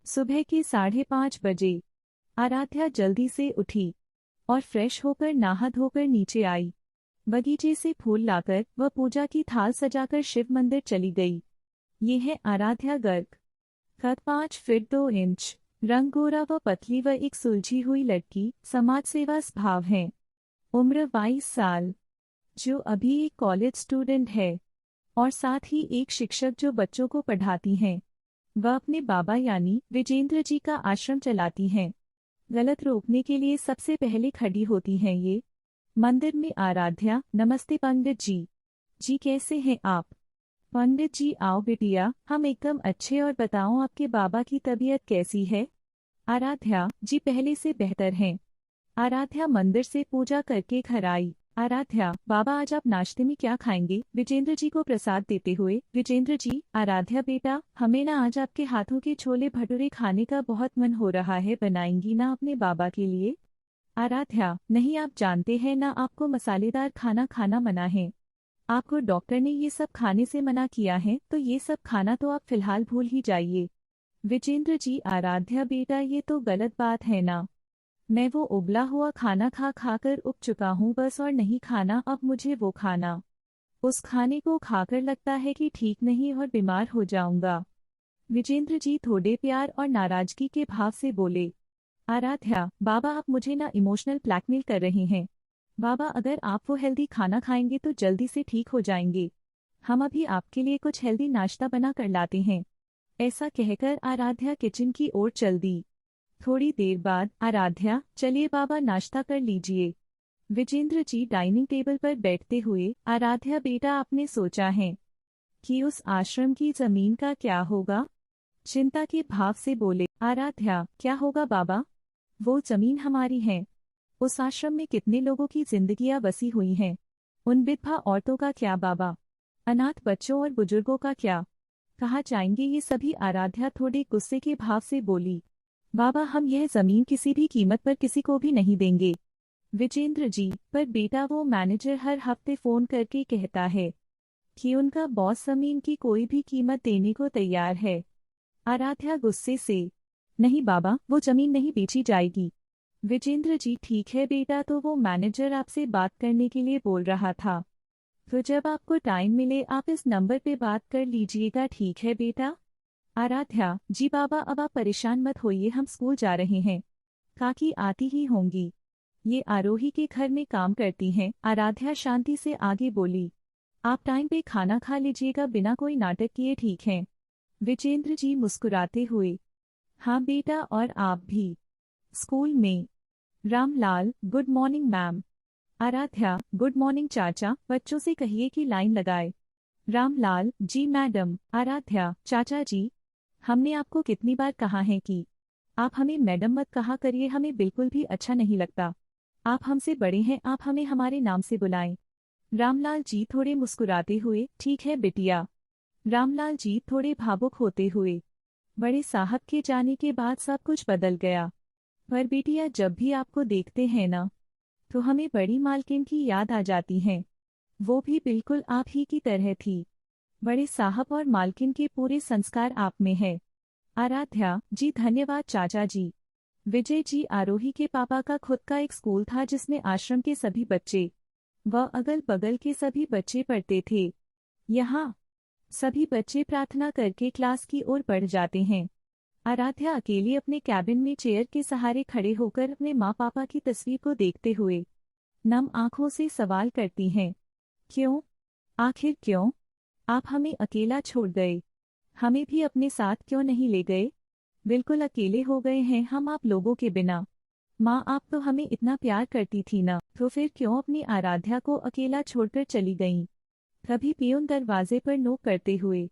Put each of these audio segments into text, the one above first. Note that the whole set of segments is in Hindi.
सुबह के 5:30 बजे आराध्या जल्दी से उठी और फ्रेश होकर नहा धोकर नीचे आई। बगीचे से फूल लाकर वह पूजा की थाल सजाकर शिव मंदिर चली गई। ये है आराध्या गर्ग। कद 5 फीट 2 इंच, रंग गोरा व पतली व एक सुलझी हुई लड़की, समाज सेवा स्वभाव है। उम्र 22 साल, जो अभी एक कॉलेज स्टूडेंट है और साथ ही एक शिक्षक जो बच्चों को पढ़ाती हैं। वह अपने बाबा यानी विजेंद्र जी का आश्रम चलाती हैं। गलत रोकने के लिए सबसे पहले खड़ी होती हैं ये। मंदिर में आराध्या, नमस्ते पंडित जी। जी कैसे हैं आप? पंडित जी आओ बिटिया, हम एकदम अच्छे, और बताओ आपके बाबा की तबीयत कैसी है? आराध्या जी पहले से बेहतर हैं। आराध्या मंदिर से पूजा करके घर आई। आराध्या, बाबा आज आप नाश्ते में क्या खाएंगे? विजेंद्र जी को प्रसाद देते हुए विजेंद्र जी। आराध्या बेटा, हमें ना आज आपके हाथों के छोले भटूरे खाने का बहुत मन हो रहा है, बनाएंगी ना अपने बाबा के लिए? आराध्या, नहीं, आप जानते हैं ना आपको मसालेदार खाना खाना मना है। आपको डॉक्टर ने ये सब खाने से मना किया है, तो ये सब खाना तो आप फिलहाल भूल ही जाइए। विजेंद्र जी। आराध्या बेटा, ये तो गलत बात है ना। मैं वो उबला हुआ खाना खा खाकर उब चुका हूँ बस, और नहीं खाना अब मुझे वो खाना। उस खाने को खाकर लगता है कि ठीक नहीं और बीमार हो जाऊंगा। विजेंद्र जी थोड़े प्यार और नाराजगी के भाव से बोले। आराध्या, बाबा आप मुझे ना इमोशनल ब्लैकमेल कर रहे हैं। बाबा, अगर आप वो हेल्दी खाना खाएंगे तो जल्दी से ठीक हो जाएंगे। हम अभी आपके लिए कुछ हेल्दी नाश्ता बना कर लाते हैं। ऐसा कहकर आराध्या किचन की ओर चल दी। थोड़ी देर बाद आराध्या, चलिए बाबा नाश्ता कर लीजिए। विजेंद्र जी डाइनिंग टेबल पर बैठते हुए। आराध्या बेटा, आपने सोचा है कि उस आश्रम की जमीन का क्या होगा? चिंता के भाव से बोले। आराध्या, क्या होगा बाबा? वो जमीन हमारी है। उस आश्रम में कितने लोगों की जिंदगियां बसी हुई हैं। उन विधवा औरतों का क्या बाबा? अनाथ बच्चों और बुजुर्गों का क्या? कहाँ जाएंगे ये सभी? आराध्या थोड़े गुस्से के भाव से बोली। बाबा, हम यह जमीन किसी भी कीमत पर किसी को भी नहीं देंगे। विजेंद्र जी, पर बेटा वो मैनेजर हर हफ्ते फोन करके कहता है कि उनका बॉस जमीन की कोई भी कीमत देने को तैयार है। आराध्या गुस्से से। नहीं बाबा, वो जमीन नहीं बेची जाएगी। विजेंद्र जी, ठीक है बेटा, तो वो मैनेजर आपसे बात करने के लिए बोल रहा था, तो जब आपको टाइम मिले आप इस नंबर पे बात कर लीजिएगा, ठीक है बेटा? आराध्या जी। बाबा अब आप परेशान मत होइए, हम स्कूल जा रहे हैं, काकी आती ही होंगी। ये आरोही के घर में काम करती हैं। आराध्या शांति से आगे बोली। आप टाइम पे खाना खा लीजिएगा, बिना कोई नाटक किए, ठीक है? विजेंद्र जी मुस्कुराते हुए। हाँ बेटा, और आप भी। स्कूल में Ramlal, good morning ma'am. Aaradhya, good morning चाचा, बच्चों से कहिए कि लाइन लगाए। रामलाल, जी मैडम। आराध्या, चाचा जी, हमने आपको कितनी बार कहा है कि आप हमें मैडम मत कहा करिए, हमें बिल्कुल भी अच्छा नहीं लगता। आप हमसे बड़े हैं, आप हमें हमारे नाम से बुलाएं। रामलाल जी थोड़े मुस्कुराते हुए। ठीक है बिटिया। रामलाल जी थोड़े भावुक होते हुए। बड़े साहब के जाने के बाद सब कुछ बदल गया। पर बिटिया, जब भी आपको देखते हैं ना, तो हमें बड़ी मालकिन की याद आ जाती है। वो भी बिल्कुल आप ही की तरह थी। बड़े साहब और मालकिन के पूरे संस्कार आप में है। आराध्या जी, धन्यवाद चाचा जी। विजय जी, आरोही के पापा का खुद का एक स्कूल था जिसमें आश्रम के सभी बच्चे व अगल बगल के सभी बच्चे पढ़ते थे। यहाँ सभी बच्चे प्रार्थना करके क्लास की ओर बढ़ जाते हैं। आराध्या अकेली अपने कैबिन में चेयर के सहारे खड़े होकर अपने माँ पापा की तस्वीर को देखते हुए नम आंखों से सवाल करती हैं। क्यों? आखिर क्यों? आप हमें अकेला छोड़ गए। हमें भी अपने साथ क्यों नहीं ले गए? बिल्कुल अकेले हो गए हैं हम आप लोगों के बिना। माँ, आप तो हमें इतना प्यार करती थी ना, तो फिर क्यों अपनी आराध्या को अकेला छोड़कर चली गईं? कभी पियून दरवाजे पर नोक करते हुए।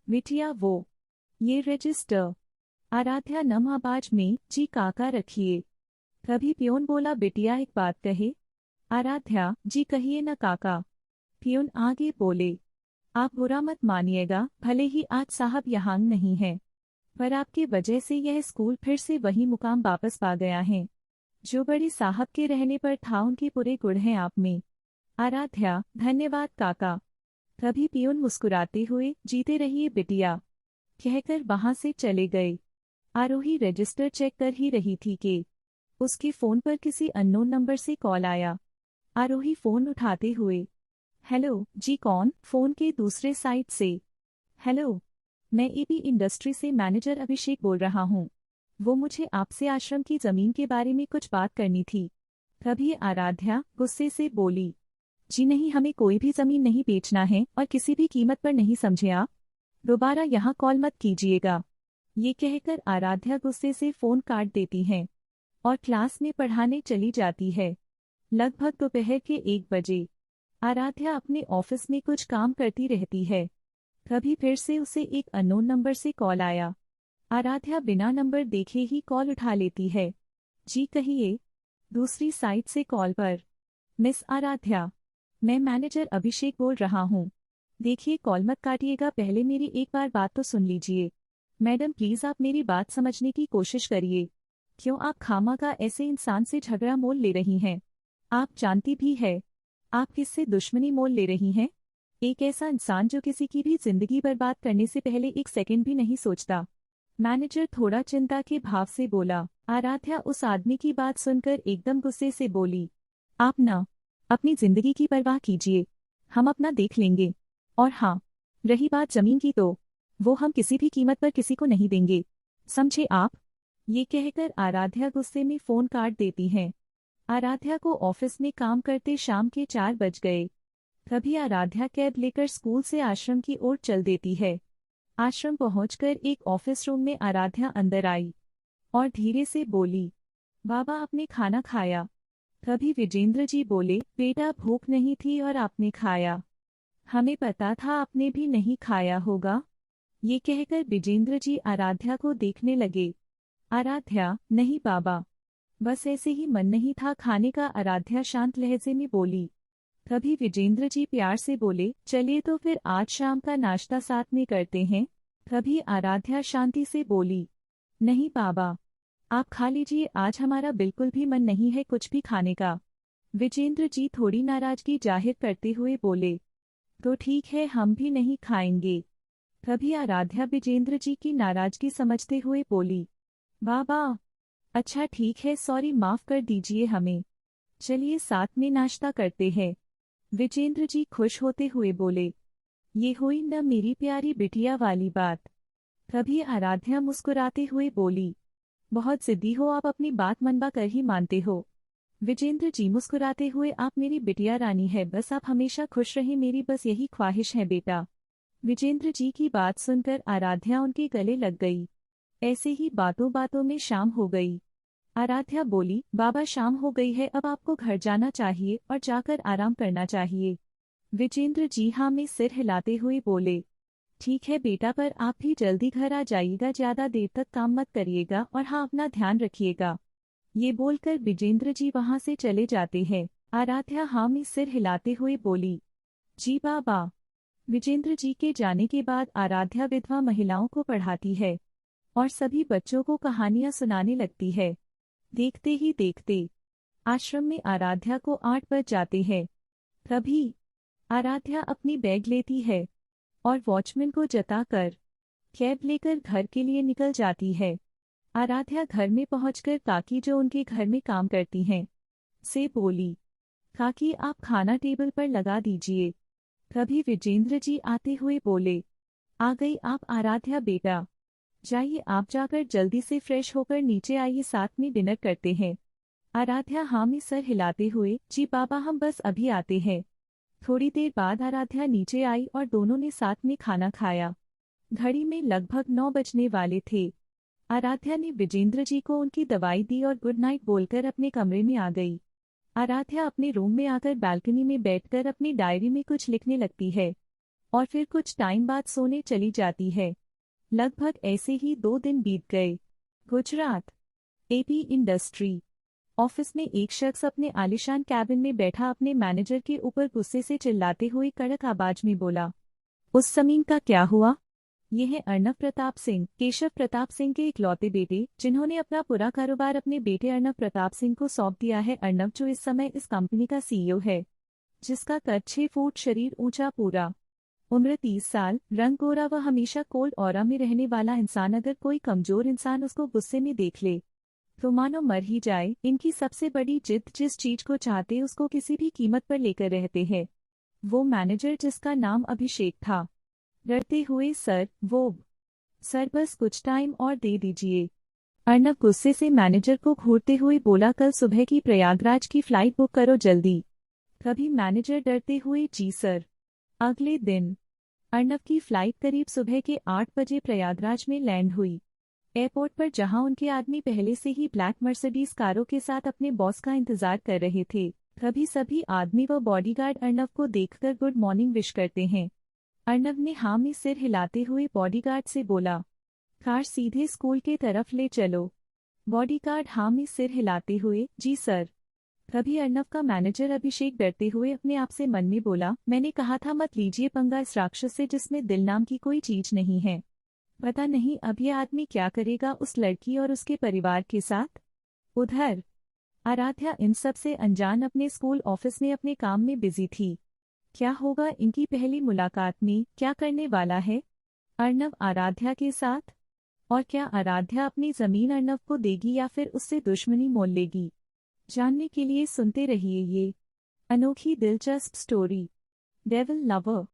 बिटिया वो, ये रजिस्टर। आराध्या नम आवाज में। जी काका रखिए। कभी पियून बोला। बिटिया एक बात कहे। आराध्या जी कहिए न काका। पियून आगे बोले। आप बुरा मत मानिएगा, भले ही आज साहब यहाँ नहीं है, पर आपकी वजह से यह स्कूल फिर से वही मुकाम वापस पा गया है जो बड़े साहब के रहने पर था। उनके पूरे गुण हैं आप में। आराध्या, धन्यवाद काका। कभी पियून मुस्कुराते हुए। जीते रहिए बिटिया, कहकर वहां से चले गए। आरोही रजिस्टर चेक कर ही रही थी कि उसके फोन पर किसी अननोन नंबर से कॉल आया। आरोही फोन उठाते हुए, हेलो जी, कौन? फोन के दूसरे साइड से, हेलो, मैं एपी इंडस्ट्री से मैनेजर अभिषेक बोल रहा हूँ। वो मुझे आपसे आश्रम की जमीन के बारे में कुछ बात करनी थी। तभी आराध्या गुस्से से बोली, जी नहीं, हमें कोई भी जमीन नहीं बेचना है और किसी भी कीमत पर नहीं, समझे आप? दोबारा यहाँ कॉल मत कीजिएगा। ये कहकर आराध्या गुस्से से फोन काट देती है और क्लास में पढ़ाने चली जाती है। लगभग दोपहर के 1 बजे आराध्या अपने ऑफिस में कुछ काम करती रहती है। तभी फिर से उसे एक अननोन नंबर से कॉल आया। आराध्या बिना नंबर देखे ही कॉल उठा लेती है। जी कहिए। दूसरी साइड से कॉल पर, मिस आराध्या, मैं मैनेजर अभिषेक बोल रहा हूँ। देखिए, कॉल मत काटिएगा, पहले मेरी एक बार बात तो सुन लीजिए। मैडम प्लीज आप मेरी बात समझने की कोशिश करिए। क्यों आप खामखा ऐसे इंसान से झगड़ा मोल ले रही हैं? आप जानती भी है आप किससे दुश्मनी मोल ले रही हैं? एक ऐसा इंसान जो किसी की भी जिंदगी बर्बाद करने से पहले एक सेकंड भी नहीं सोचता। मैनेजर थोड़ा चिंता के भाव से बोला। आराध्या उस आदमी की बात सुनकर एकदम गुस्से से बोली, आप ना अपनी जिंदगी की परवाह कीजिए, हम अपना देख लेंगे। और हाँ, रही बात जमीन की तो वो हम किसी भी कीमत पर किसी को नहीं देंगे, समझे आप? ये कहकर आराध्या गुस्से में फोन काट देती है। आराध्या को ऑफिस में काम करते शाम के 4 बज गए। तभी आराध्या कैब लेकर स्कूल से आश्रम की ओर चल देती है। आश्रम पहुंचकर एक ऑफिस रूम में आराध्या अंदर आई और धीरे से बोली, बाबा आपने खाना खाया? तभी विजेंद्र जी बोले, बेटा भूख नहीं थी और आपने खाया। हमें पता था आपने भी नहीं खाया होगा। ये कहकर विजेंद्र जी आराध्या को देखने लगे। आराध्या, नहीं बाबा, बस ऐसे ही मन नहीं था खाने का, आराध्या शांत लहजे में बोली। तभी विजेंद्र जी प्यार से बोले, चलिए तो फिर आज शाम का नाश्ता साथ में करते हैं। तभी आराध्या शांति से बोली, नहीं बाबा, आप खा लीजिए, आज हमारा बिल्कुल भी मन नहीं है कुछ भी खाने का। विजेंद्र जी थोड़ी नाराजगी जाहिर करते हुए बोले, तो ठीक है, हम भी नहीं खाएंगे। तभी आराध्या विजेंद्र जी की नाराजगी समझते हुए बोली, बाबा, अच्छा ठीक है, सॉरी, माफ कर दीजिए हमें, चलिए साथ में नाश्ता करते हैं। विजेंद्र जी खुश होते हुए बोले, ये हुई न मेरी प्यारी बिटिया वाली बात। तभी आराध्या मुस्कुराते हुए बोली, बहुत जिद्दी हो आप, अपनी बात मनवा कर ही मानते हो। विजेंद्र जी मुस्कुराते हुए, आप मेरी बिटिया रानी है, बस आप हमेशा खुश रहें, मेरी बस यही ख्वाहिश है बेटा। विजेंद्र जी की बात सुनकर आराध्या उनके गले लग गई। ऐसे ही बातों बातों में शाम हो गई। आराध्या बोली, बाबा शाम हो गई है, अब आपको घर जाना चाहिए और जाकर आराम करना चाहिए। विजेंद्र जी हाँ में सिर हिलाते हुए बोले, ठीक है बेटा, पर आप भी जल्दी घर आ जाइएगा, ज्यादा देर तक काम मत करिएगा और हाँ, अपना ध्यान रखिएगा। ये बोलकर विजेंद्र जी वहां से चले जाते हैं। आराध्या हाँ में सिर हिलाते हुए बोली, जी बाबा। विजेंद्र जी के जाने के बाद आराध्या विधवा महिलाओं को पढ़ाती है और सभी बच्चों को कहानियां सुनाने लगती है। देखते ही देखते आश्रम में आराध्या को 8 बज जाते हैं। तभी आराध्या अपनी बैग लेती है और वॉचमैन को जताकर कैब लेकर घर के लिए निकल जाती है। आराध्या घर में पहुंचकर काकी, जो उनके घर में काम करती हैं, से बोली, काकी आप खाना टेबल पर लगा दीजिए। तभी विजेंद्र जी आते हुए बोले, आ गई आप आराध्या बेटा, जाइए आप जाकर जल्दी से फ्रेश होकर नीचे आइए, साथ में डिनर करते हैं। आराध्या हाँ में सर हिलाते हुए, जी बाबा, हम बस अभी आते हैं। थोड़ी देर बाद आराध्या नीचे आई और दोनों ने साथ में खाना खाया। घड़ी में लगभग 9 बजने वाले थे। आराध्या ने विजेंद्र जी को उनकी दवाई दी और गुड नाइट बोलकर अपने कमरे में आ गई। आराध्या अपने रूम में आकर बालकनी में बैठकर अपनी डायरी में कुछ लिखने लगती है और फिर कुछ टाइम बाद सोने चली जाती है। लगभग ऐसे ही 2 दिन बीत गए। गुजरात, एपी इंडस्ट्री ऑफिस में एक शख्स अपने आलीशान कैबिन में बैठा अपने मैनेजर के ऊपर गुस्से से चिल्लाते हुए कड़क आवाज में बोला, उस जमीन का क्या हुआ? ये है अर्नब प्रताप सिंह, केशव प्रताप सिंह के इकलौते बेटे, जिन्होंने अपना पूरा कारोबार अपने बेटे अर्नब प्रताप सिंह को सौंप दिया है। अर्नब जो इस समय इस कंपनी का सीईओ है, जिसका कद 6 फुट शरीर ऊंचा, पूरा उम्र 30 साल, रंग गोरा व हमेशा कोल्ड ऑरा में रहने वाला इंसान। अगर कोई कमजोर इंसान उसको गुस्से में देख ले तो मानो मर ही जाए। इनकी सबसे बड़ी जिद, जिस चीज को चाहते उसको किसी भी कीमत पर लेकर रहते हैं। वो मैनेजर जिसका नाम अभिषेक था, डरते हुए, सर बस कुछ टाइम और दे दीजिए। अर्नब गुस्से से मैनेजर को घूरते हुए बोला, कल सुबह की प्रयागराज की फ्लाइट बुक करो जल्दी। तभी मैनेजर डरते हुए, जी सर। अगले दिन अर्नब की फ्लाइट करीब सुबह के 8 बजे प्रयागराज में लैंड हुई। एयरपोर्ट पर जहां उनके आदमी पहले से ही ब्लैक मर्सिडीज कारों के साथ अपने बॉस का इंतजार कर रहे थे, तभी सभी आदमी व बॉडीगार्ड अर्नब को देखकर गुड मॉर्निंग विश करते हैं। अर्नब ने हाँ में सिर हिलाते हुए बॉडीगार्ड से बोला, कार सीधे स्कूल के तरफ ले चलो। बॉडीगार्ड हाँ में सिर हिलाते हुए, जी सर। तभी अर्नब का मैनेजर अभिषेक डरते हुए अपने आप से मन में बोला, मैंने कहा था मत लीजिए पंगा इस राक्षस से जिसमें दिल नाम की कोई चीज नहीं है। पता नहीं अब ये आदमी क्या करेगा उस लड़की और उसके परिवार के साथ। उधर आराध्या इन सब से अनजान अपने स्कूल ऑफिस में अपने काम में बिजी थी। क्या होगा इनकी पहली मुलाकात में, क्या करने वाला है अर्नब आराध्या के साथ, और क्या आराध्या अपनी जमीन अर्नब को देगी या फिर उससे दुश्मनी मोल लेगी। जानने के लिए सुनते रहिए ये अनोखी दिलचस्प स्टोरी, डेविल लवर।